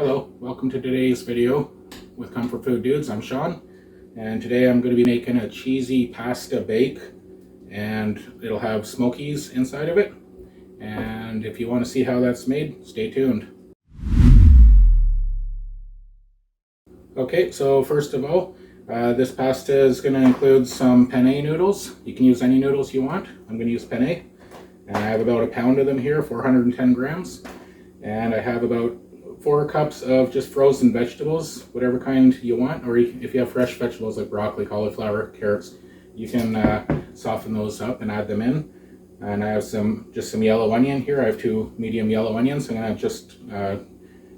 Hello, welcome to today's video with Comfort Food Dudes. I'm Shawn, and today I'm going to be making a cheesy pasta bake, and it'll have smokies inside of it. And if you want to see how that's made, stay tuned. Okay, so first of all, this pasta is going to include some penne noodles. You can use any noodles you want. I'm going to use penne, and I have about a pound of them here, 410 grams. And I have about 4 cups of just frozen vegetables, whatever kind you want, or if you have fresh vegetables like broccoli, cauliflower, carrots, you can soften those up and add them in. And I have some yellow onion here. I have 2 medium yellow onions. I'm gonna have just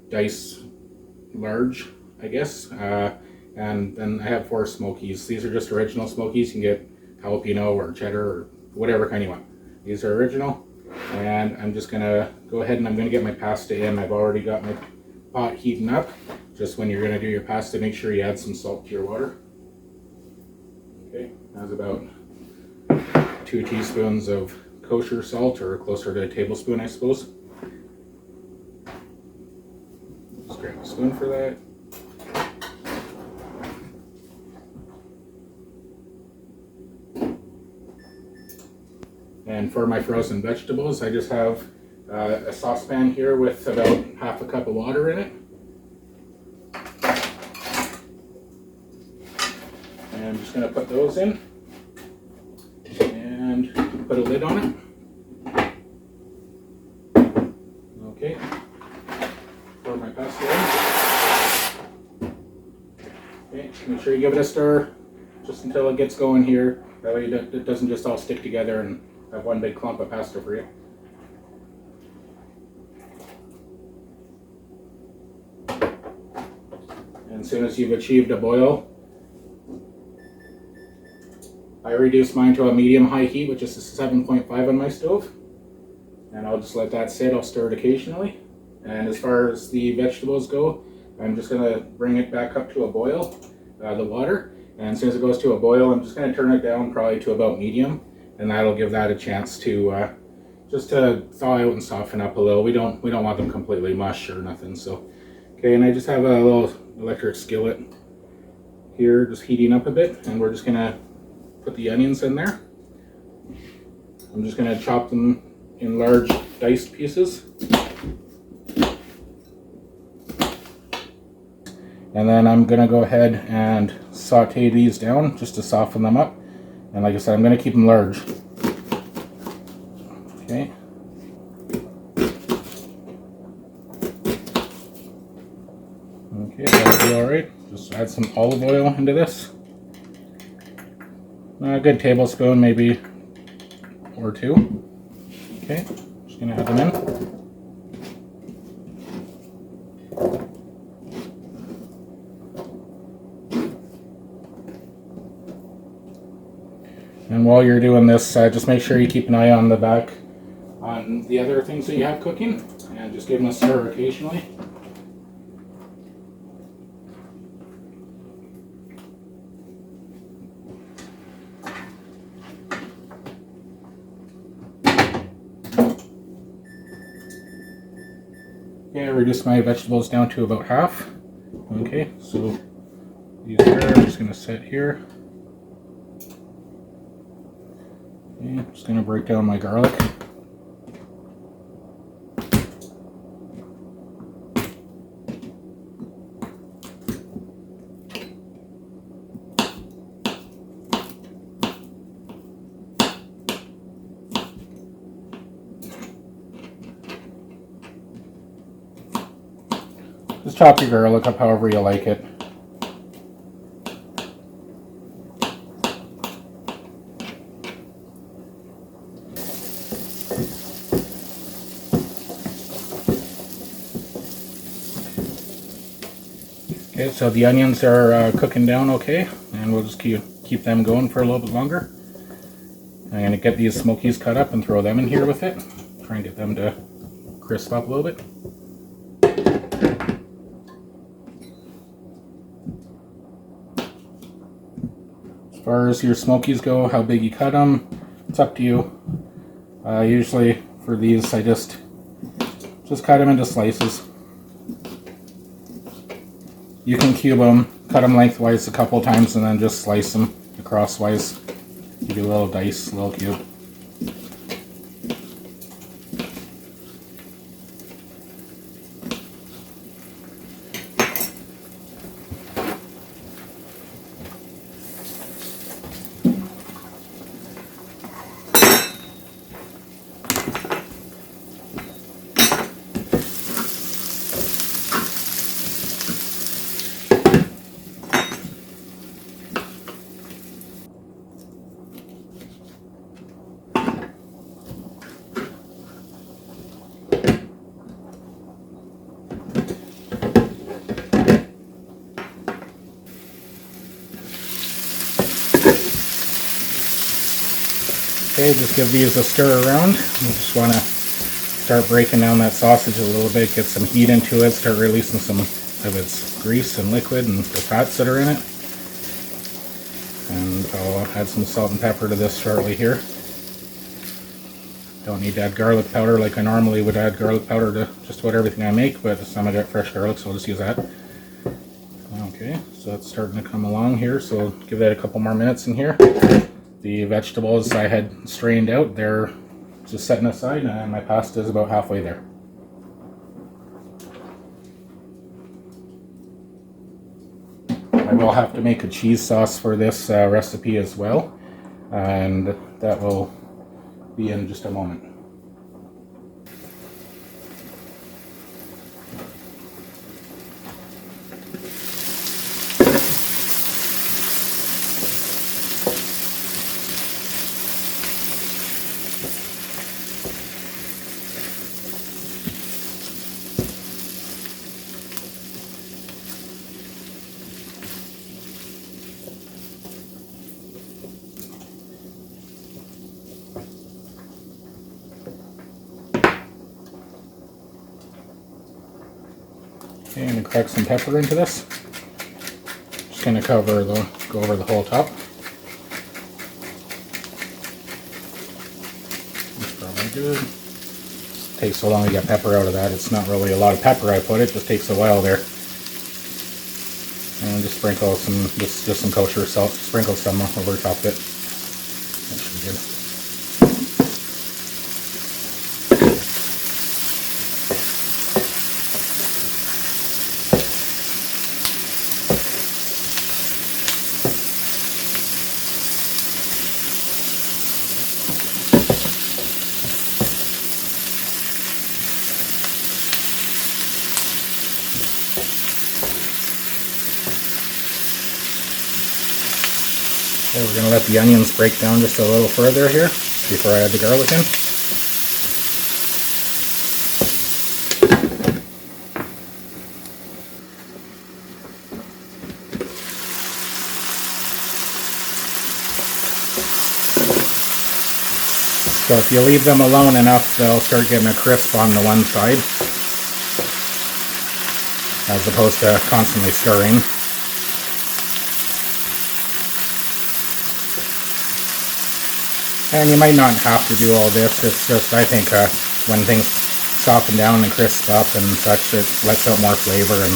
dice large, I guess. And then I have 4 Smokies. These are just original Smokies. You can get jalapeno or cheddar or whatever kind you want. These are original. And I'm just gonna go ahead and I'm gonna get my pasta in. I've already got my pot heating up. Just when you're gonna do your pasta, make sure you add some salt to your water. Okay, that's about 2 teaspoons of kosher salt, or closer to a tablespoon, I suppose. Just grab a spoon for that. And for my frozen vegetables, I just have a saucepan here with about half a cup of water in it. And I'm just going to put those in and put a lid on it. Okay. Pour my pasta in. Okay, make sure you give it a stir just until it gets going here. That way it doesn't just all stick together and have one big clump of pasta for you. And as soon as you've achieved a boil, I reduced mine to a medium-high heat, which is a 7.5 on my stove. And I'll just let that sit. I'll stir it occasionally. And as far as the vegetables go, I'm just going to bring it back up to a boil, the water. And as soon as it goes to a boil, I'm just going to turn it down probably to about medium. And that'll give that a chance to just to thaw out and soften up a little. We don't want them completely mush or nothing. So, okay, and I just have a little electric skillet here, just heating up a bit, and we're just gonna put the onions in there. I'm just gonna chop them in large diced pieces, and then I'm gonna go ahead and saute these down just to soften them up. And like I said, I'm going to keep them large. Okay. Okay, that'll be alright. Just add some olive oil into this. A good tablespoon, maybe, or 2. Okay, just going to add them in. And while you're doing this, just make sure you keep an eye on the back on the other things that you have cooking, and just give them a stir occasionally. Okay, I reduced my vegetables down to about half. Okay, so these are just going to sit here. Okay, I'm just going to break down my garlic. Just chop your garlic up however you like it. Okay, so the onions are cooking down okay, and we'll just keep them going for a little bit longer. I'm going to get these Smokies cut up and throw them in here with it. Try and get them to crisp up a little bit. As far as your Smokies go, how big you cut them, it's up to you. Usually for these I just cut them into slices. You can cube them, cut them lengthwise a couple times, and then just slice them crosswise. You do a little dice, a little cube. Okay, just give these a stir around. You just want to start breaking down that sausage a little bit, get some heat into it, start releasing some of its grease and liquid and the fats that are in it. And I'll add some salt and pepper to this shortly here. Don't need to add garlic powder like I normally would add garlic powder to just about everything I make, but this time I got fresh garlic, so I'll just use that. Okay, so that's starting to come along here, so give that a couple more minutes in here. The vegetables I had strained out, they're just setting aside, and my pasta is about halfway there. I will have to make a cheese sauce for this recipe as well, and that will be in just a moment. Okay, I'm going to crack some pepper into this. Just going to go over the whole top. That's probably good. Takes so long to get pepper out of that. It's not really a lot of pepper I put, it just takes a while there. And just sprinkle just some kosher salt. Sprinkle some over top of it. That should be good. Okay, we're going to let the onions break down just a little further here before I add the garlic in. So if you leave them alone enough, they'll start getting a crisp on the one side, as opposed to constantly stirring. And you might not have to do all this, it's just, I think, when things soften down and crisp up and such, it lets out more flavor, and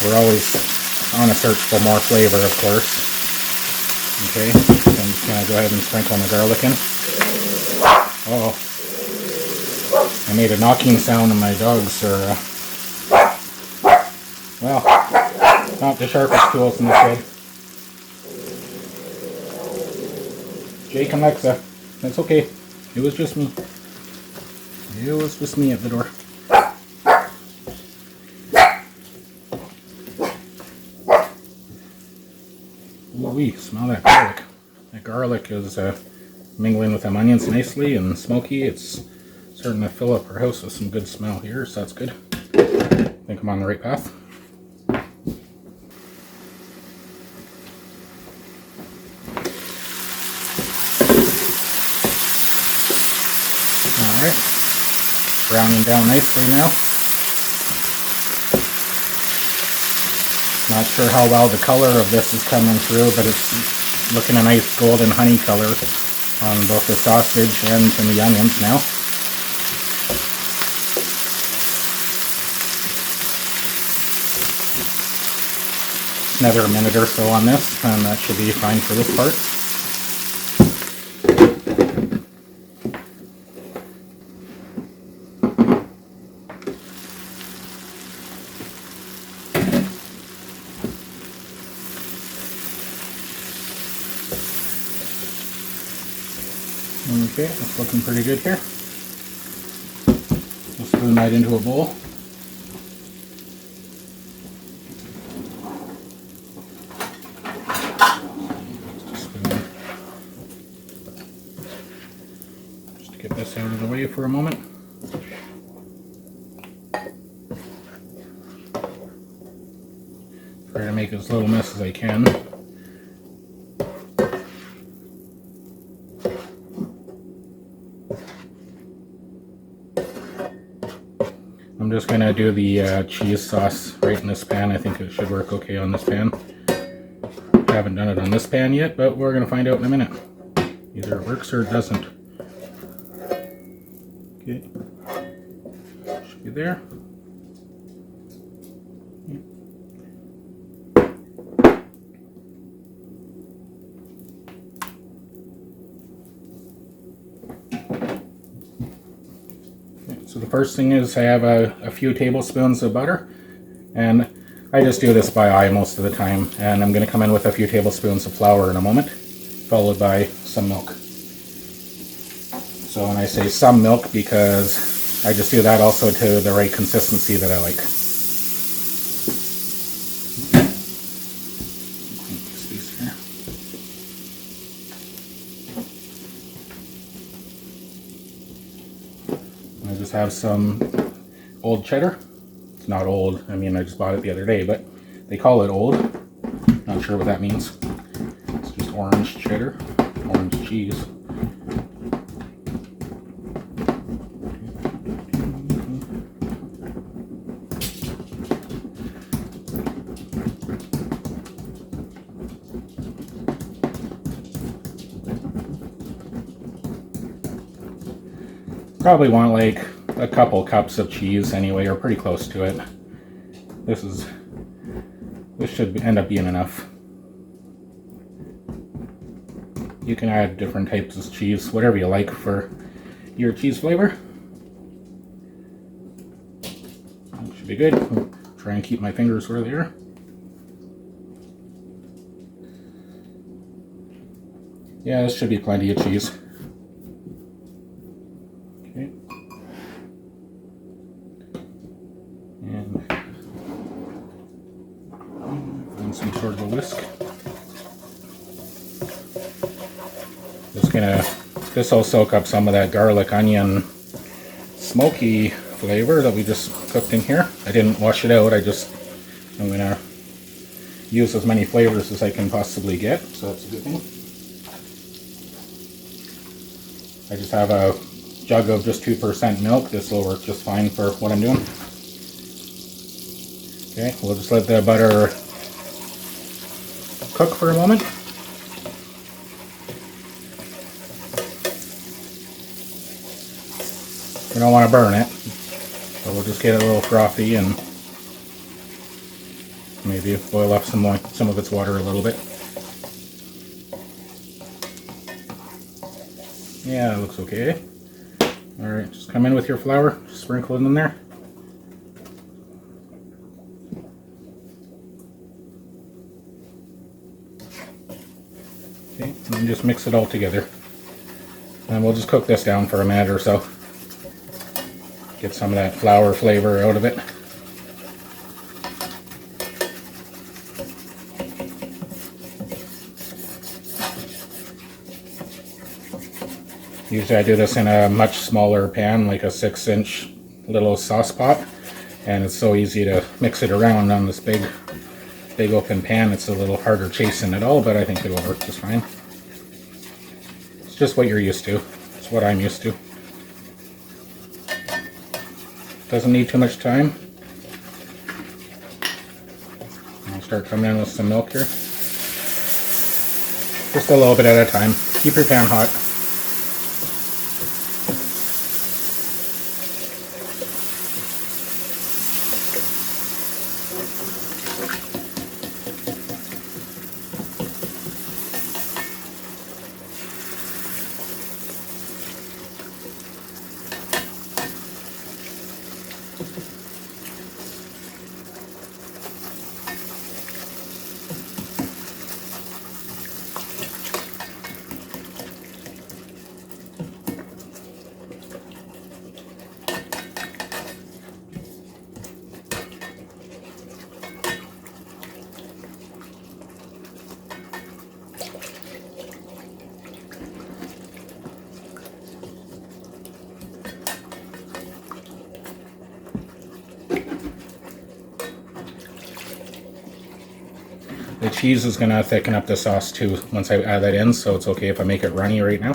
we're always on a search for more flavor, of course. Okay, so I'm just going to go ahead and sprinkle the garlic in. Uh oh, I made a knocking sound and my dogs are, well, not the sharpest tools in the shed. Jake and Lexa, that's okay. It was just me. It was just me at the door. Ooh-wee, smell that garlic. That garlic is mingling with them onions nicely and smoky. It's starting to fill up our house with some good smell here, so that's good. I think I'm on the right path. Alright, browning down nicely now. Not sure how well the color of this is coming through, but it's looking a nice golden honey color on both the sausage and in the onions now. another minute or so on this, and that should be fine for this part. Okay, it's looking pretty good here. We'll spoon that into a bowl. Just to get this out of the way for a moment. Try to make as little mess as I can. I'm just going to do the cheese sauce right in this pan. I think it should work okay on this pan. I haven't done it on this pan yet, but we're going to find out in a minute. Either it works or it doesn't. Okay. Should be there. So the first thing is I have a few tablespoons of butter, and I just do this by eye most of the time, and I'm going to come in with a few tablespoons of flour in a moment, followed by some milk. So when I say some milk, because I just do that also to the right consistency that I like. I just have some old cheddar. It's not old, I mean I just bought it the other day, but they call it old. Not sure what that means. It's just orange cheddar, orange cheese. Probably want like a couple cups of cheese anyway, or pretty close to it. This should end up being enough. You can add different types of cheese, whatever you like for your cheese flavor. That should be good. I'll try and keep my fingers where they are. Yeah, this should be plenty of cheese. Okay. And some sort of a whisk. This will soak up some of that garlic onion smoky flavor that we just cooked in here. I didn't wash it out, I'm gonna use as many flavors as I can possibly get, so that's a good thing. I just have a jug of just 2% milk. This will work just fine for what I'm doing. Okay, we'll just let the butter cook for a moment. We don't want to burn it, so we'll just get it a little frothy and maybe boil off some of its water a little bit. Yeah, it looks okay. Alright, just come in with your flour, sprinkle it in there. Okay, and then just mix it all together. And we'll just cook this down for a minute or so. Get some of that flour flavor out of it. Usually I do this in a much smaller pan, like a 6-inch little sauce pot, and it's so easy to mix it around on this big open pan. It's a little harder chasing it all, but I think it'll work just fine. It's just what you're used to. It's what I'm used to. Doesn't need too much time. I'll start coming in with some milk here. Just a little bit at a time. Keep your pan hot. The cheese is going to thicken up the sauce too once I add that in, so it's okay if I make it runny right now.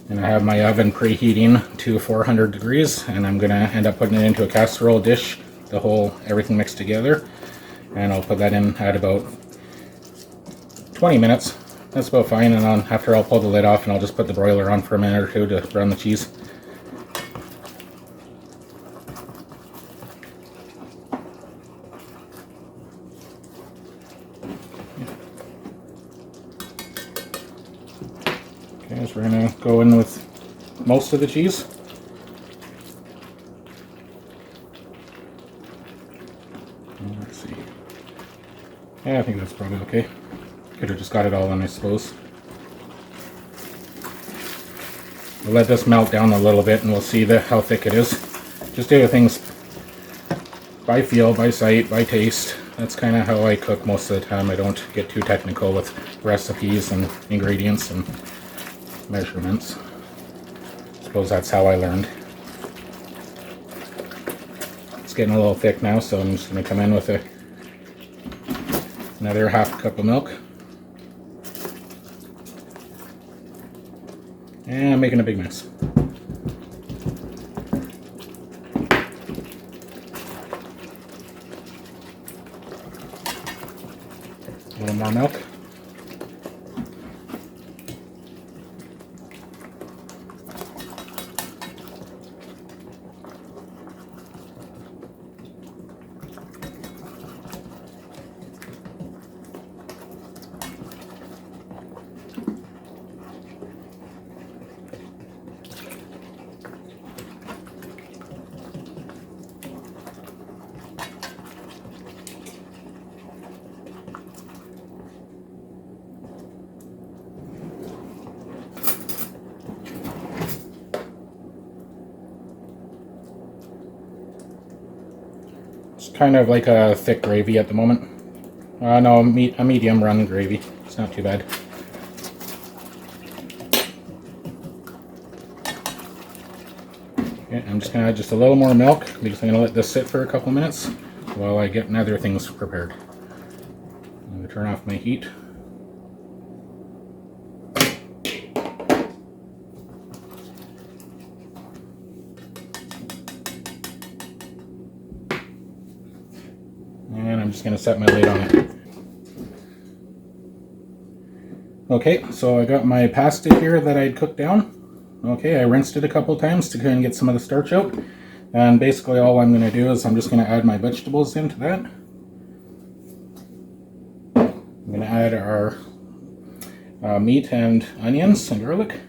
And I have my oven preheating to 400 degrees, and I'm going to end up putting it into a casserole dish, everything mixed together, and I'll put that in at about 20 minutes. That's about fine, and after I'll pull the lid off and I'll just put the broiler on for a minute or two to brown the cheese. Okay, so we're going to go in with most of the cheese. Let's see. Yeah, I think that's probably okay. Could have just got it all in, I suppose. We'll let this melt down a little bit and we'll see how thick it is. Just do things by feel, by sight, by taste. That's kind of how I cook most of the time. I don't get too technical with recipes and ingredients and measurements. I suppose that's how I learned. It's getting a little thick now, so I'm just going to come in with another half cup of milk. And I'm making a big mess. A little more milk. It's kind of like a thick gravy at the moment. No, a medium run gravy. It's not too bad. Okay, I'm just going to add just a little more milk because I'm going to let this sit for a couple minutes while I get other things prepared. I'm going to turn off my heat. And I'm just going to set my lid on it. Okay, so I got my pasta here that I'd cooked down. Okay, I rinsed it a couple times to kind of get some of the starch out. And basically all I'm going to do is I'm just going to add my vegetables into that. I'm going to add our meat and onions and garlic.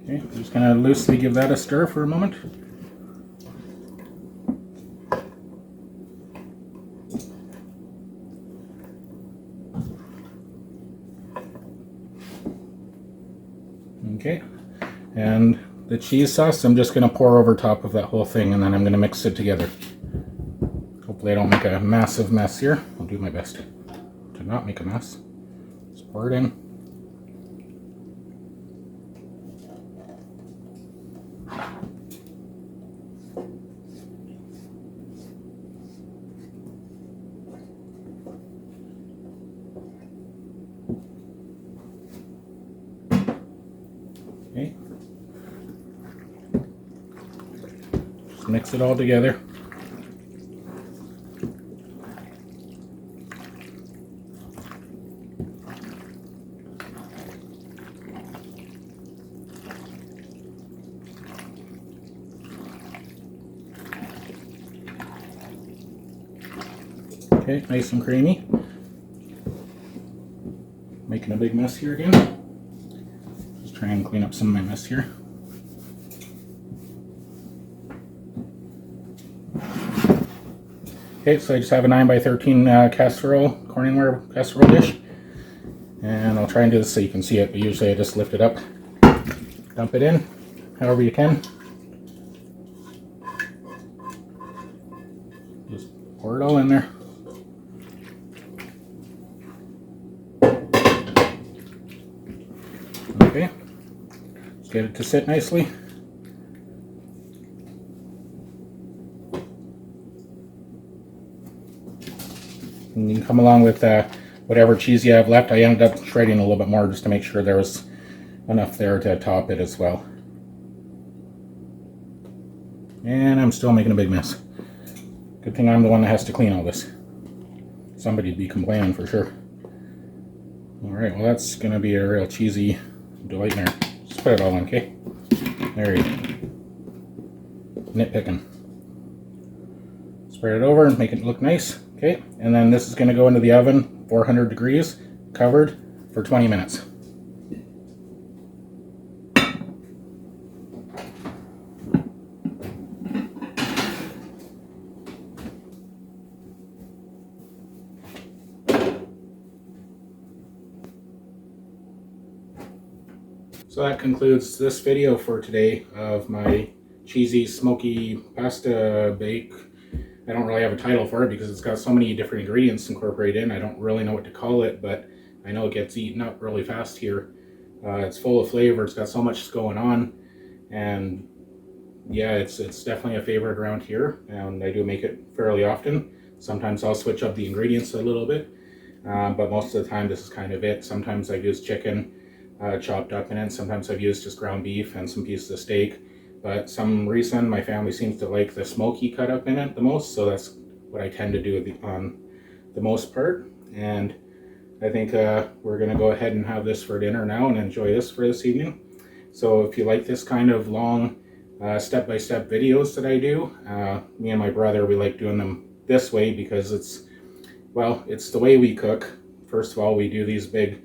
Okay, I'm just going to loosely give that a stir for a moment. Okay, and the cheese sauce I'm just going to pour over top of that whole thing, and then I'm going to mix it together. Hopefully I don't make a massive mess here. I'll do my best to not make a mess. Just pour it in. Okay. Just mix it all together. Okay, nice and creamy. Making a big mess here again. Just try and clean up some of my mess here. Okay, so I just have a 9x13 casserole, Corningware casserole dish. And I'll try and do this so you can see it, but usually I just lift it up, dump it in, however you can. Just pour it all in there. Okay, let's get it to sit nicely. And you can come along with whatever cheese you have left. I ended up shredding a little bit more just to make sure there was enough there to top it as well. And I'm still making a big mess. Good thing I'm the one that has to clean all this. Somebody'd be complaining for sure. Alright, well that's going to be a real cheesy delight there. Just put it all in, okay? There you go. Nitpicking. Spread it over and make it look nice. Okay, and then this is going to go into the oven, 400 degrees, covered for 20 minutes. So that concludes this video for today of my cheesy smoky pasta bake. I don't really have a title for it because it's got so many different ingredients incorporated in. I don't really know what to call it, but I know it gets eaten up really fast here. It's full of flavor. It's got so much going on, and yeah, it's definitely a favorite around here, and I do make it fairly often. Sometimes I'll switch up the ingredients a little bit, but most of the time this is kind of it. Sometimes I use chicken chopped up in it. Sometimes I've used just ground beef and some pieces of steak. But some reason my family seems to like the smoky cut up in it the most, so that's what I tend to do on the most part. And I think we're going to go ahead and have this for dinner now and enjoy this for this evening. So if you like this kind of long step-by-step videos that I do, me and my brother, we like doing them this way because it's the way we cook. First of all, we do these big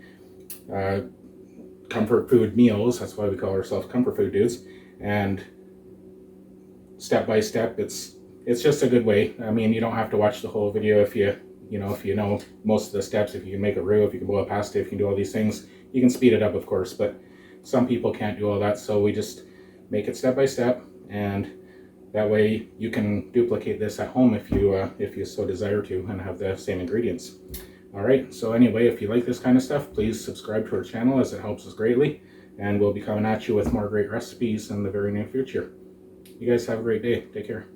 comfort food meals. That's why we call ourselves comfort food dudes. And step by step, it's just a good way. I mean, you don't have to watch the whole video if you know most of the steps. If you can make a roux, if you can boil pasta, if you can do all these things, you can speed it up, of course. But some people can't do all that, so we just make it step by step, and that way you can duplicate this at home if you so desire to, and have the same ingredients. Alright, so anyway, if you like this kind of stuff, please subscribe to our channel as it helps us greatly, and we'll be coming at you with more great recipes in the very near future. You guys have a great day. Take care.